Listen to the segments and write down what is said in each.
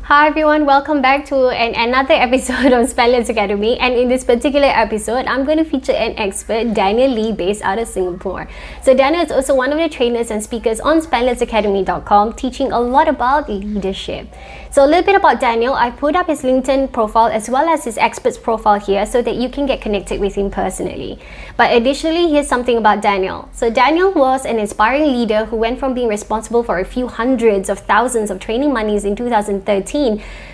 Hi everyone, welcome back to another episode of Spendless Academy, and in this particular episode, I'm going to feature an expert, Daniel Lee, based out of Singapore. So Daniel is also one of the trainers and speakers on spendlessacademy.com, teaching a lot about leadership. So a little bit about Daniel, I put up his LinkedIn profile as well as his expert's profile here so that you can get connected with him personally. But additionally, here's something about Daniel. So Daniel was an inspiring leader who went from being responsible for a few hundreds of thousands of training monies in 2013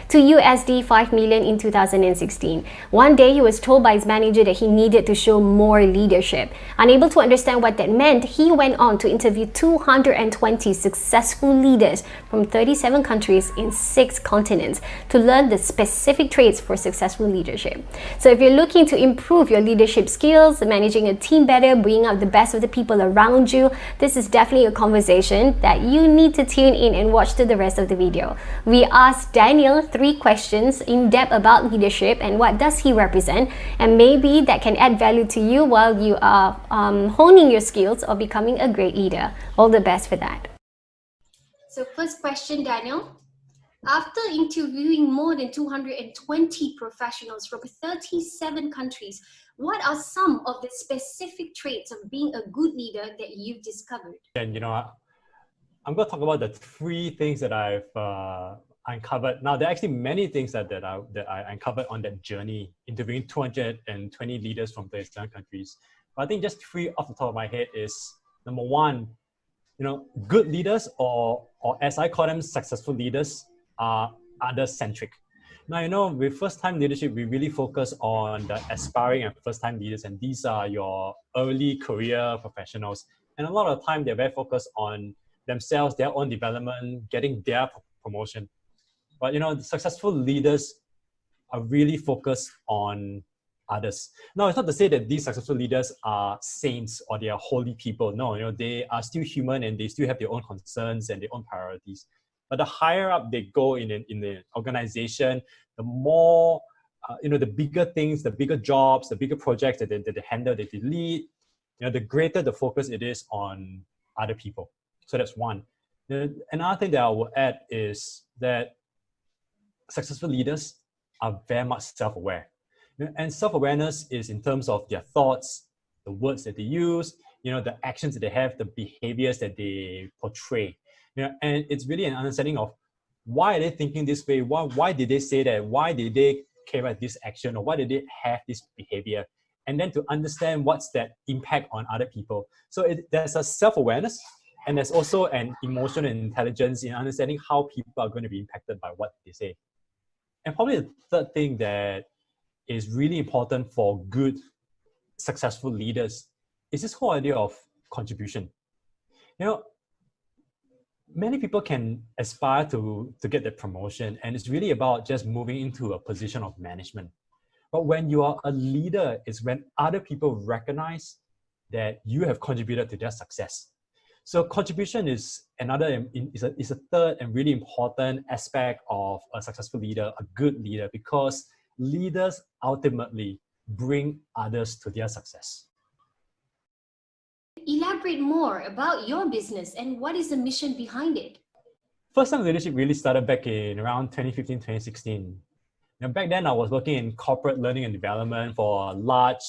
to USD 5 million in 2016. One day he was told by his manager that he needed to show more leadership. Unable to understand what that meant, he went on to interview 220 successful leaders from 37 countries in 6 continents to learn the specific traits for successful leadership. So if you're looking to improve your leadership skills, managing a team better, bringing out the best of the people around you, this is definitely a conversation that you need to tune in and watch to the rest of the video. We asked Daniel 3 questions in depth about leadership and what does he represent, and maybe that can add value to you while you are honing your skills or becoming a great leader. All the best for that. So first question, Daniel. After interviewing more than 220 professionals from 37 countries, what are some of the specific traits of being a good leader that you've discovered? And I'm going to talk about the 3 things that I've uncovered. Now, there are actually many things that I uncovered on that journey, interviewing 220 leaders from 37 countries. But I think just 3 off the top of my head is, number 1, good leaders, or as I call them, successful leaders, are other-centric. Now, with first-time leadership, we really focus on the aspiring and first-time leaders, and these are your early career professionals. And a lot of the time, they're very focused on themselves, their own development, getting their promotion. But the successful leaders are really focused on others. Now, it's not to say that these successful leaders are saints or they are holy people. No, they are still human and they still have their own concerns and their own priorities. But the higher up they go in the organization, the more, the bigger things, the bigger jobs, the bigger projects that they handle, that they lead, the greater the focus it is on other people. So that's one. Another thing that I will add is that successful leaders are very much self-aware. And self-awareness is in terms of their thoughts, the words that they use, the actions that they have, the behaviors that they portray. And it's really an understanding of why are they thinking this way? Why did they say that? Why did they carry out this action? Or why did they have this behavior? And then to understand what's that impact on other people. So there's a self-awareness, and there's also an emotional intelligence in understanding how people are going to be impacted by what they say. And probably the third thing that is really important for good, successful leaders is this whole idea of contribution. Many people can aspire to get that promotion, and it's really about just moving into a position of management. But when you are a leader, it's when other people recognize that you have contributed to their success. So contribution is a third and really important aspect of a successful leader, a good leader, because leaders ultimately bring others to their success. Elaborate more about your business and what is the mission behind it. First-time leadership really started back in around 2015, 2016. Back then, I was working in corporate learning and development for a large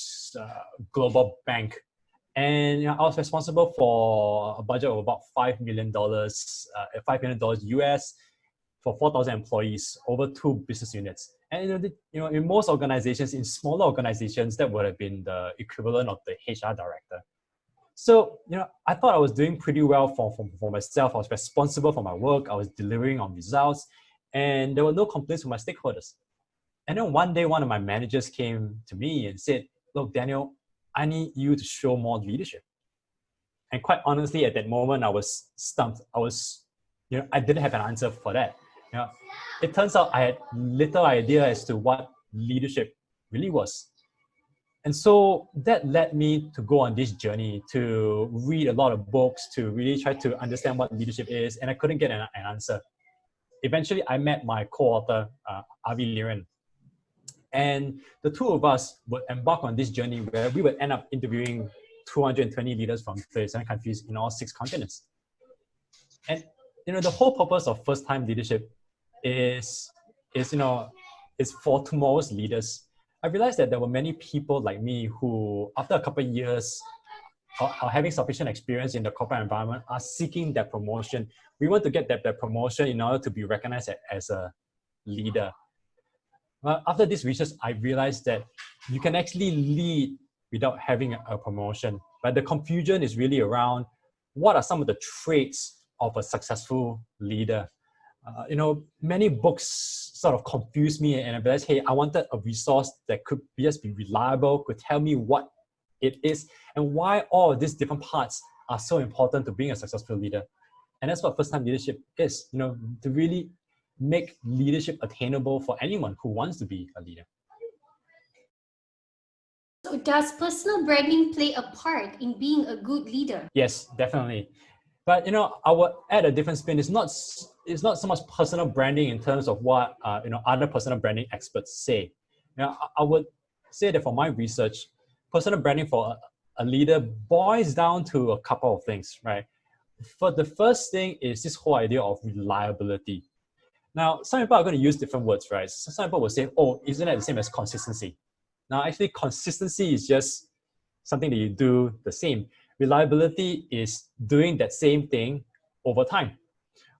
global bank. And I was responsible for a budget of about $5 million US for 4,000 employees over 2 business units. And in most organizations, in smaller organizations, that would have been the equivalent of the HR director. So I thought I was doing pretty well for myself. I was responsible for my work. I was delivering on results, and there were no complaints from my stakeholders. And then one day, one of my managers came to me and said, "Look, Daniel, I need you to show more leadership." And quite honestly, at that moment, I was stumped. I didn't have an answer for that. It turns out I had little idea as to what leadership really was. And so that led me to go on this journey to read a lot of books, to really try to understand what leadership is, and I couldn't get an answer. Eventually, I met my co-author, Avi Liren. And the 2 of us would embark on this journey where we would end up interviewing 220 leaders from 37 countries in all 6 continents. And the whole purpose of first-time leadership is is, is for tomorrow's leaders. I realized that there were many people like me who, after a couple of years, are having sufficient experience in the corporate environment, are seeking that promotion. We want to get that promotion in order to be recognized as a leader. Well, after this research, I realized that you can actually lead without having a promotion. But the confusion is really around what are some of the traits of a successful leader. Many books sort of confuse me, and I realized, hey, I wanted a resource that could just be reliable, could tell me what it is and why all of these different parts are so important to being a successful leader. And that's what first-time leadership is, to really make leadership attainable for anyone who wants to be a leader. So does personal branding play a part in being a good leader? Yes, definitely. But I would add a different spin. It's not so much personal branding in terms of what other personal branding experts say. I would say that for my research, personal branding for a leader boils down to a couple of things, right? For the first thing is this whole idea of reliability. Now, some people are going to use different words, right? So some people will say, oh, isn't that the same as consistency? Now, actually, consistency is just something that you do the same. Reliability is doing that same thing over time.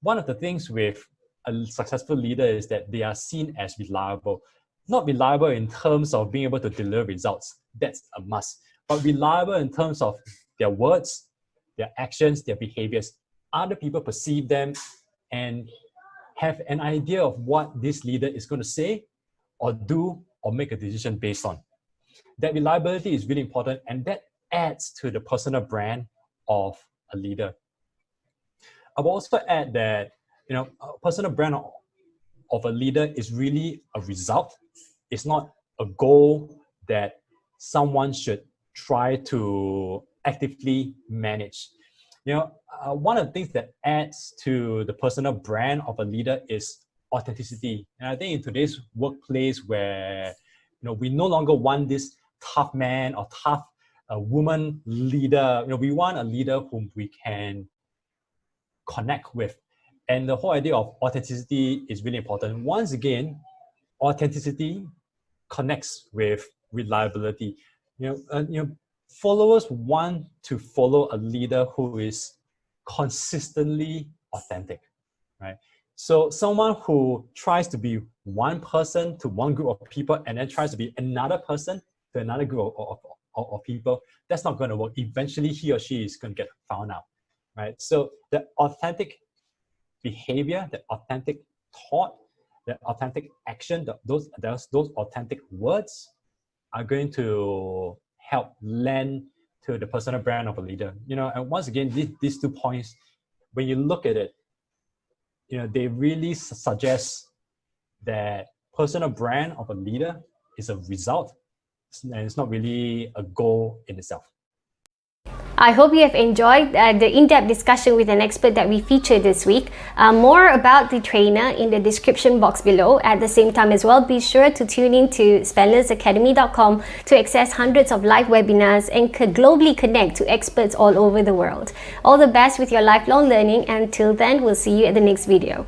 One of the things with a successful leader is that they are seen as reliable. Not reliable in terms of being able to deliver results. That's a must. But reliable in terms of their words, their actions, their behaviors. Other people perceive them and have an idea of what this leader is going to say or do or make a decision based on. That reliability is really important, and that adds to the personal brand of a leader. I will also add that a personal brand of a leader is really a result. It's not a goal that someone should try to actively manage. One of the things that adds to the personal brand of a leader is authenticity. And I think in today's workplace where we no longer want this tough man or tough woman leader, we want a leader whom we can connect with. And the whole idea of authenticity is really important. Once again, authenticity connects with reliability. Followers want to follow a leader who is consistently authentic, right? So someone who tries to be one person to one group of people and then tries to be another person to another group of people, that's not going to work. Eventually, he or she is going to get found out, right? So the authentic behavior, the authentic thought, the authentic action, those authentic words are going to help lend to the personal brand of a leader. And once again, these 2 points, when you look at it, they really suggest that personal brand of a leader is a result, and it's not really a goal in itself. I hope you have enjoyed the in-depth discussion with an expert that we featured this week. More about the trainer in the description box below. At the same time as well, be sure to tune in to spendlessacademy.com to access hundreds of live webinars and globally connect to experts all over the world. All the best with your lifelong learning. Until then, we'll see you at the next video.